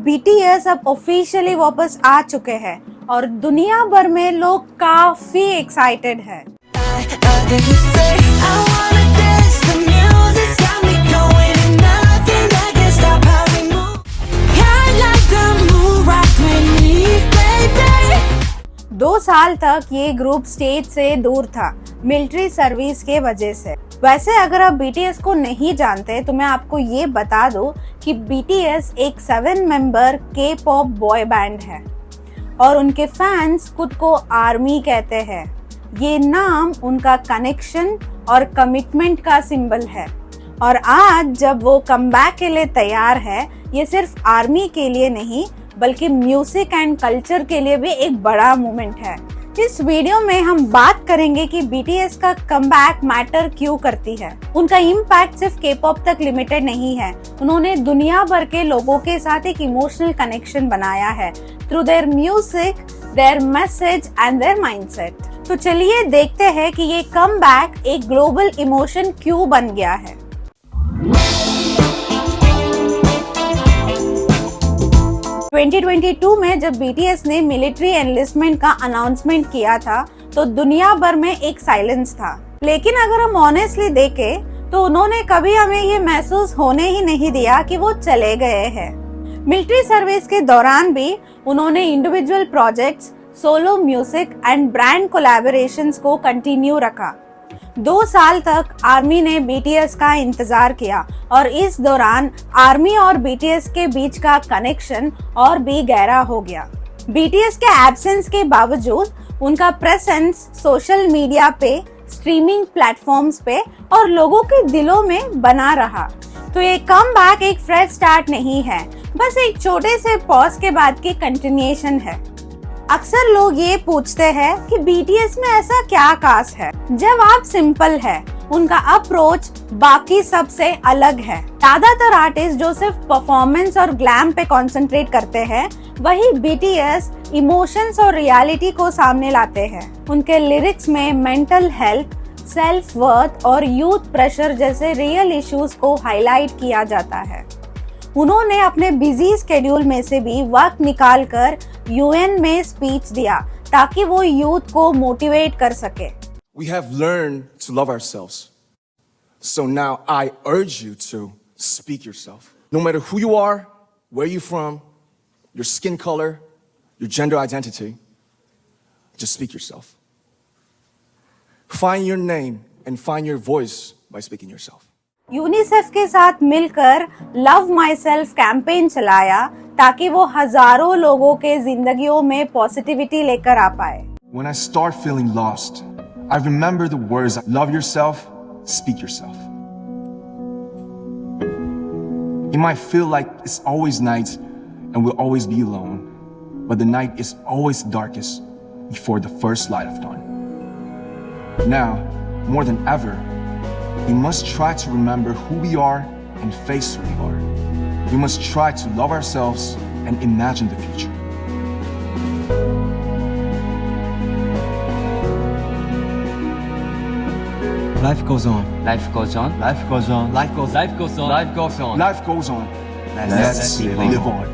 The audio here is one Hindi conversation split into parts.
BTS अब ऑफिशियली वापस आ चुके हैं और दुनिया भर में लोग काफी एक्साइटेड हैं। दो साल तक ये ग्रुप स्टेज से दूर था मिलिट्री सर्विस के वजह से। वैसे अगर आप BTS को नहीं जानते तो मैं आपको ये बता दूं कि BTS एक 7 मेंबर K-पॉप बॉय बैंड है और उनके फैंस खुद को आर्मी कहते हैं। ये नाम उनका कनेक्शन और कमिटमेंट का सिंबल है और आज जब वो कमबैक के लिए तैयार है, ये सिर्फ आर्मी के लिए नहीं बल्कि म्यूजिक एंड कल्चर के लिए भी एक बड़ा मूवमेंट है। इस वीडियो में हम बात करेंगे कि BTS का कमबैक मैटर क्यों करती है। उनका इम्पैक्ट सिर्फ K-पॉप तक लिमिटेड नहीं है, उन्होंने दुनिया भर के लोगों के साथ एक इमोशनल कनेक्शन बनाया है through their music, their message and their mindset. तो चलिए देखते हैं कि ये कमबैक एक ग्लोबल इमोशन क्यों बन गया है। – 2022 में जब BTS ने मिलिट्री एनलिस्टमेंट का अनाउंसमेंट किया था तो दुनिया भर में एक साइलेंस था, लेकिन अगर हम ऑनेस्टली देखें तो उन्होंने कभी हमें ये महसूस होने ही नहीं दिया कि वो चले गए हैं। मिलिट्री सर्विस के दौरान भी उन्होंने individual projects, solo music and brand collaborations को कंटिन्यू रखा। 2 साल तक आर्मी ने BTS का इंतजार किया और इस दौरान आर्मी और BTS के बीच का कनेक्शन और भी गहरा हो गया। BTS के एब्सेंस के बावजूद उनका प्रेजेंस सोशल मीडिया पे, स्ट्रीमिंग प्लेटफॉर्म्स पे और लोगों के दिलों में बना रहा। तो ये कमबैक एक फ्रेश स्टार्ट नहीं है, बस एक छोटे से पॉज के बाद की कंटिन्यूएशन है। अक्सर लोग ये पूछते हैं कि BTS में ऐसा क्या खास है। जवाब सिंपल है, उनका अप्रोच बाकी सबसे अलग है। ज्यादातर आर्टिस्ट जो सिर्फ परफॉर्मेंस और ग्लैम पे कंसंट्रेट करते हैं, वही BTS इमोशंस और रियलिटी को सामने लाते हैं। उनके लिरिक्स में मेंटल हेल्थ, सेल्फ वर्थ और यूथ प्रेशर जैसे रियल इश्यूज को हाईलाइट किया जाता है। उन्होंने अपने बिजी स्केड्यूल में से भी वक्त निकालकर UN में स्पीच दिया ताकि वो यूथ को मोटिवेट कर सके। We have learned to love ourselves. So now I urge you to speak yourself. No matter who you are, where you're from, your skin color, your gender identity, just speak yourself. Find your name and find your voice by speaking yourself. UNICEF के साथ मिलकर लव माई सेल्फ कैंपेन चलाया ताकि वो हजारों लोगों के जिंदगियों में पॉजिटिविटी लेकर आ पाए। When I start feeling lost, I remember the words, love yourself, speak yourself. It might feel like it's always night and we'll always be alone, but the night is always darkest before the first light of dawn. Now, more than ever, we must try to remember who we are and face who we are. We must try to love ourselves and imagine the future. Life goes on. Life goes on. Life goes on. Life goes. Life goes on. Life goes on. Life goes on. Let's live on.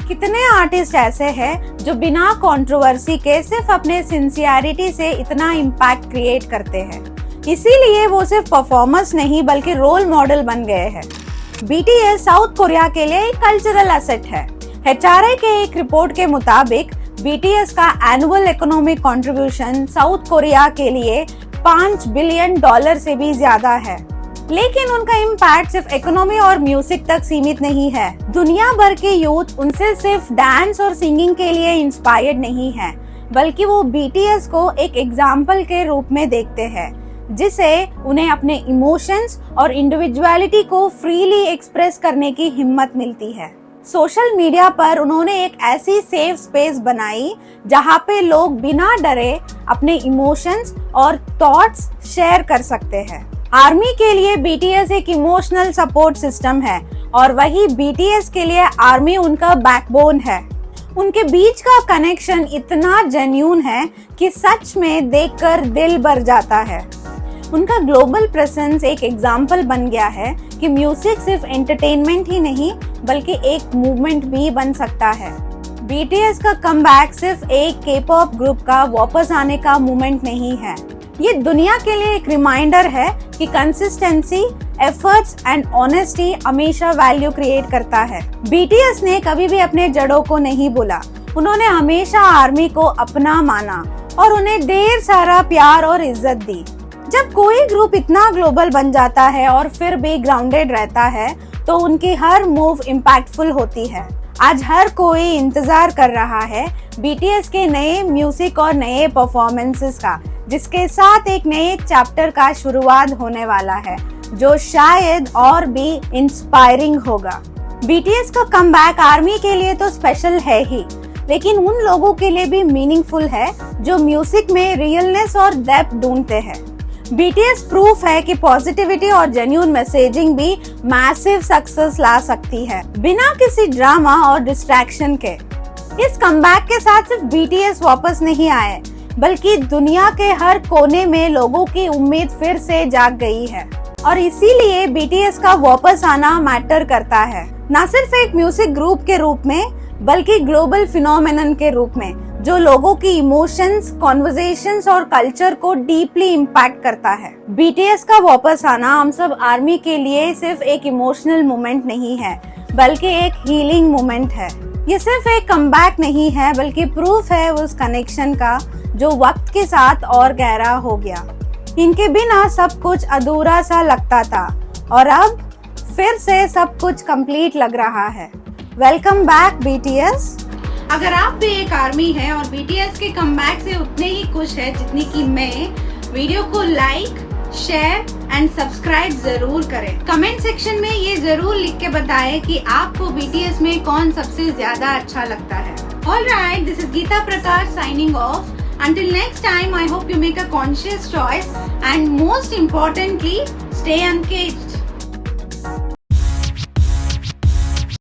कितने आर्टिस्ट ऐसे हैं जो बिना कंट्रोवर्सी के सिर्फ अपने सिंसियरिटी से इतना इम्पैक्ट क्रिएट करते हैं। इसीलिए वो सिर्फ परफॉर्मर्स नहीं बल्कि रोल मॉडल बन गए हैं। BTS साउथ कोरिया के लिए एक कल्चरल एसेट है। HRA के एक रिपोर्ट के मुताबिक BTS का annual economic contribution south Korea के लिए $5 बिलियन से भी ज्यादा है। लेकिन उनका इम्पैक्ट सिर्फ इकोनॉमी और म्यूजिक तक सीमित नहीं है। दुनिया भर के यूथ उनसे सिर्फ डांस और सिंगिंग के लिए इंस्पायर्ड नहीं है, बल्कि वो BTS को एक एग्जाम्पल के रूप में देखते हैं, जिसे उन्हें अपने इमोशंस और इंडिविजुअलिटी को फ्रीली एक्सप्रेस करने की हिम्मत मिलती है। सोशल मीडिया पर उन्होंने एक ऐसी सेफ स्पेस बनाई जहां पे लोग बिना डरे अपने इमोशंस और थॉट्स शेयर कर सकते हैं। आर्मी के लिए BTS एक इमोशनल सपोर्ट सिस्टम है और वही BTS के लिए आर्मी उनका बैकबोन है। उनके बीच का कनेक्शन इतना जेन्युइन है कि सच में देखकर दिल भर जाता है। उनका ग्लोबल प्रेजेंस एक एग्जाम्पल बन गया है कि म्यूजिक सिर्फ एंटरटेनमेंट ही नहीं बल्कि एक मूवमेंट भी बन सकता है। BTS का कमबैक सिर्फ एक K-pop ग्रुप का वापस आने का मूवमेंट नहीं है, ये दुनिया के लिए एक रिमाइंडर है कि कंसिस्टेंसी, एफर्ट्स एंड ऑनेस्टी हमेशा वैल्यू क्रिएट करता है। BTS ने कभी भी अपने जड़ों को नहीं भूला, उन्होंने हमेशा आर्मी को अपना माना और उन्हें ढेर सारा प्यार और इज्जत दी। जब कोई ग्रुप इतना ग्लोबल बन जाता है और फिर भी ग्राउंडेड रहता है तो उनकी हर मूव इम्पैक्टफुल होती है। आज हर कोई इंतजार कर रहा है BTS के नए म्यूजिक और नए परफॉर्मेंसेस का, जिसके साथ एक नए चैप्टर का शुरुआत होने वाला है जो शायद और भी इंस्पायरिंग होगा। BTS का कमबैक आर्मी के लिए तो स्पेशल है ही, लेकिन उन लोगों के लिए भी मीनिंगफुल है जो म्यूजिक में रियलनेस और डेप्थ ढूंढते हैं। BTS प्रूफ है कि पॉजिटिविटी और जेन्युइन मैसेजिंग भी मैसिव सक्सेस ला सकती है बिना किसी ड्रामा और डिस्ट्रैक्शन के। इस कमबैक के साथ सिर्फ BTS वापस नहीं आए, बल्कि दुनिया के हर कोने में लोगों की उम्मीद फिर से जाग गई है और इसीलिए BTS का वापस आना मैटर करता है, न सिर्फ एक म्यूजिक ग्रुप के रूप में बल्कि ग्लोबल फिनोमेनन के रूप में जो लोगों की इमोशंस, कॉन्वर्सेशंस और कल्चर को डीपली इम्पैक्ट करता है। BTS का वापस आना हम सब आर्मी के लिए सिर्फ एक इमोशनल मोमेंट नहीं है बल्कि एक हीलिंग मोमेंट है। ये सिर्फ एक कमबैक नहीं है बल्कि प्रूफ है उस कनेक्शन का जो वक्त के साथ और गहरा हो गया। इनके बिना सब कुछ अधूरा सा लगता था और अब फिर से सब कुछ कंप्लीट लग रहा है। Welcome back BTS। अगर आप भी एक आर्मी है और BTS के कमबैक से उतने ही खुश है जितनी कि मैं, वीडियो को लाइक, शेयर एंड सब्सक्राइब जरूर करें। कमेंट सेक्शन में ये जरूर लिख के बताएं कि आपको BTS में कौन सबसे ज्यादा अच्छा लगता है। Alright, this is Geeta Prakash signing off. Until next time, I hope you make a conscious choice and most importantly, stay uncaged.